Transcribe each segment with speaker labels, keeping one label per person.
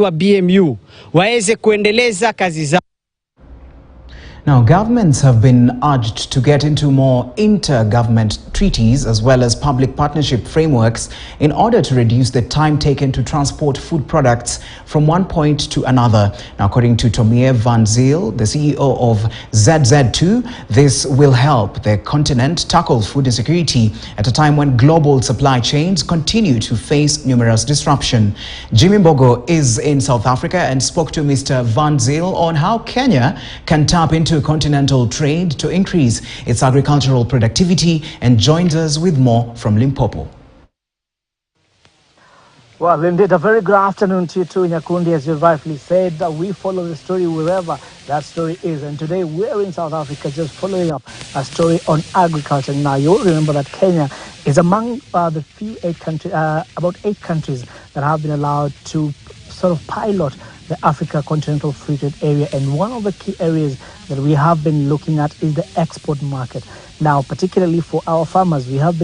Speaker 1: wa BMU waweze kuendeleza kazi zao.
Speaker 2: Now, governments have been urged to get into more intergovernmental treaties as well as public partnership frameworks in order to reduce the time taken to transport food products from one point to another. Now, according to Tomie van Zyl, the CEO of ZZ2, this will help the continent tackle food insecurity at a time when global supply chains continue to face numerous disruption. Jimmy Mbogo is in South Africa and spoke to Mr. van Zyl on how Kenya can tap into continental trade to increase its agricultural productivity, and joins us with more from Limpopo.
Speaker 3: Well, indeed, a very good afternoon to you too, Nyakundi. As you rightfully said, that we follow the story wherever that story is. And today we're in South Africa just following up a story on agriculture. Now, you'll remember that Kenya is among the few about 8 countries that have been allowed to sort of pilot the Africa Continental Free Trade Area, and one of the key areas that we have been looking at is the export market. Now, particularly for our farmers, we have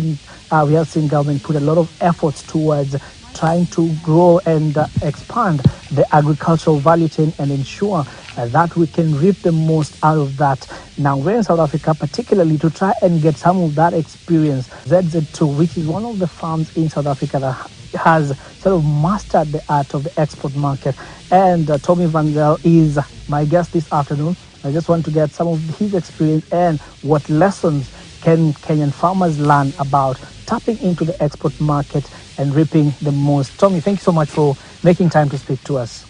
Speaker 3: seen government put a lot of efforts towards trying to grow and expand the agricultural value chain and ensure that we can reap the most out of that. Now, we're in South Africa, particularly to try and get some of that experience. ZZ2, which is one of the farms in South Africa that has sort of mastered the art of the export market. And Tomie van Zyl is my guest this afternoon. I just want to get some of his experience and what lessons can Kenyan farmers learn about tapping into the export market and reaping the most. Tomie, thank you so much for making time to speak to us.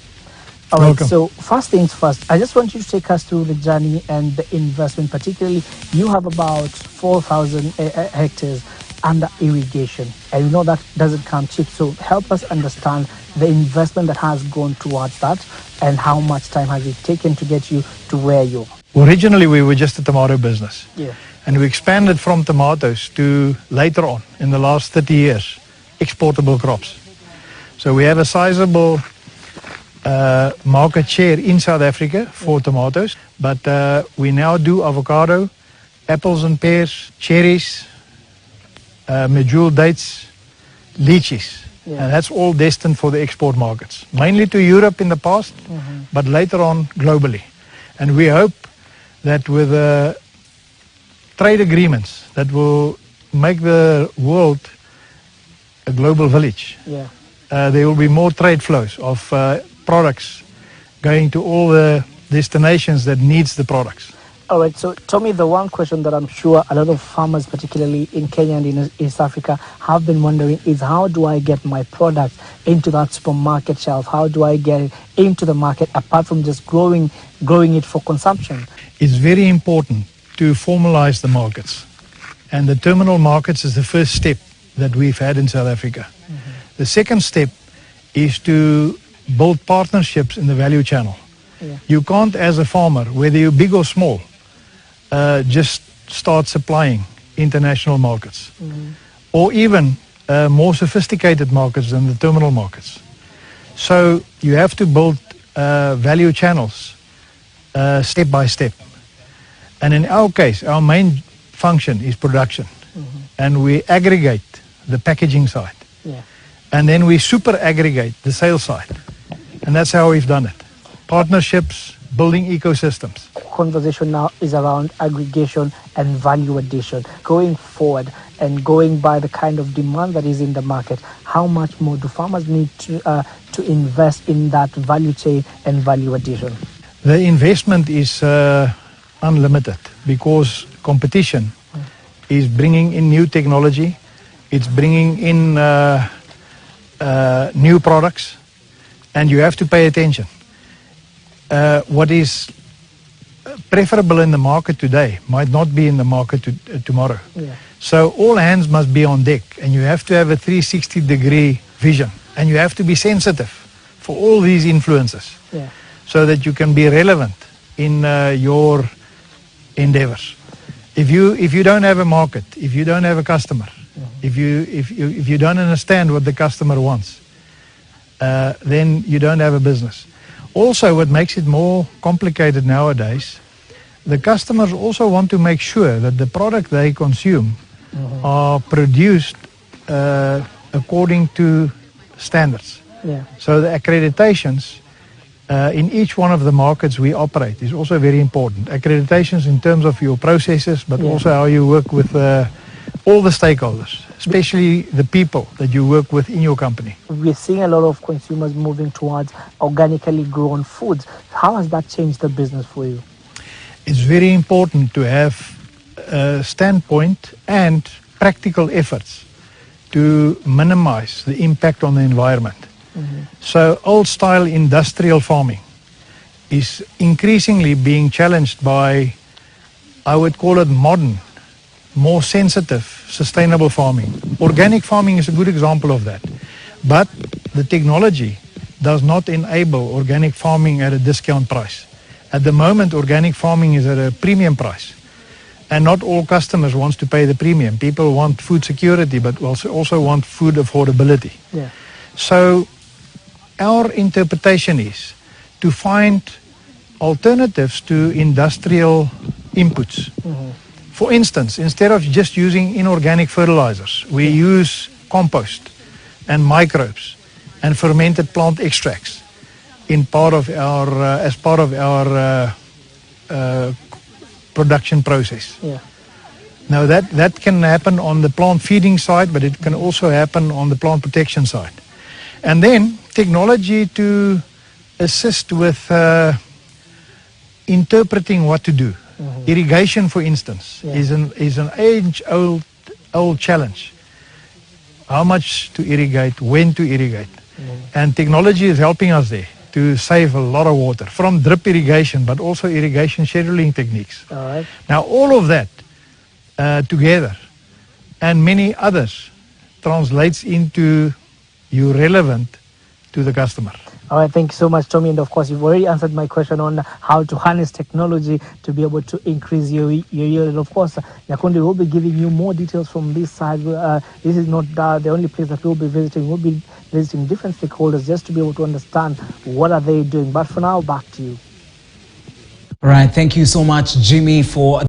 Speaker 3: All right, so first things first, I just want you to take us through the journey and the investment. Particularly, you have about 4,000 hectares under irrigation, and you know that doesn't come cheap. So help us understand the investment that has gone towards that and how much time has it taken to get you to where you are.
Speaker 4: Originally, we were just a tomato business.
Speaker 3: Yeah.
Speaker 4: And we expanded from tomatoes to, later on, in the last 30 years, exportable crops. So we have a sizable market share in South Africa for tomatoes, but we now do avocado, apples and pears, cherries, medjool dates, lychees.
Speaker 3: Yeah.
Speaker 4: And that's all destined for the export markets, mainly to Europe in the past, but later on globally. And we hope that with trade agreements that will make the world a global village,
Speaker 3: yeah,
Speaker 4: there will be more trade flows of products going to all the destinations that needs the products.
Speaker 3: All right, so Tomie, the one question that I'm sure a lot of farmers, particularly in Kenya and in East Africa, have been wondering is how do I get my product into that supermarket shelf? How do I get it into the market apart from just growing it for consumption?
Speaker 4: It's very important to formalize the markets. And the terminal markets is the first step that we've had in South Africa. The second step is to build partnerships in the value channel.
Speaker 3: Yeah.
Speaker 4: You can't, as a farmer, whether you're big or small, just start supplying international markets or even more sophisticated markets than the terminal markets. So you have to build value channels step by step. And in our case, our main function is production. And we aggregate the packaging side.
Speaker 3: Yeah.
Speaker 4: And then we super aggregate the sales side. And that's how we've done it. Partnerships, building ecosystems.
Speaker 3: Conversation now is around aggregation and value addition. Going forward and going by the kind of demand that is in the market, how much more do farmers need to invest in that value chain and value addition?
Speaker 4: The investment is unlimited because competition is bringing in new technology. It's bringing in new products, and you have to pay attention. What is preferable in the market today might not be in the market tomorrow.
Speaker 3: Yeah.
Speaker 4: So all hands must be on deck, and you have to have a 360-degree vision, and you have to be sensitive for all these influences,
Speaker 3: Yeah.
Speaker 4: so that you can be relevant in your endeavors. If you don't have a market, if you don't have a customer, if you don't understand what the customer wants, then you don't have a business. Also, what makes it more complicated nowadays, the customers also want to make sure that the product they consume are produced according to standards.
Speaker 3: Yeah.
Speaker 4: So the accreditations in each one of the markets we operate is also very important. Accreditations in terms of your processes, but also how you work with all the stakeholders, especially the people that you work with in your company.
Speaker 3: We're seeing a lot of consumers moving towards organically grown foods. How has that changed the business for you?
Speaker 4: It's very important to have a standpoint and practical efforts to minimize the impact on the environment. So old-style industrial farming is increasingly being challenged by, I would call it modern, more sensitive, sustainable farming. Organic farming is a good example of that. But the technology does not enable organic farming at a discount price. At the moment, organic farming is at a premium price. And not all customers want to pay the premium. People want food security, but also want food affordability.
Speaker 3: Yeah.
Speaker 4: So our interpretation is to find alternatives to industrial inputs. For instance, instead of just using inorganic fertilizers, we use compost and microbes and fermented plant extracts in part of our as part of our production process.
Speaker 3: Yeah.
Speaker 4: Now that can happen on the plant feeding side, but it can also happen on the plant protection side. And then technology to assist with interpreting what to do. Irrigation, for instance, is an age-old challenge. How much to irrigate, when to irrigate. And technology is helping us there to save a lot of water from drip irrigation, but also irrigation scheduling techniques.
Speaker 3: All right.
Speaker 4: Now, all of that together and many others translates into you relevant to the customer.
Speaker 3: All right, thank you so much, Tommy. And of course, you've already answered my question on how to harness technology to be able to increase your yield. And of course, Nyakundi will be giving you more details from this side. This is not the only place that we'll be visiting. We'll be visiting different stakeholders just to be able to understand what are they doing. But for now, back to you.
Speaker 2: All right, thank you so much, Jimmy, for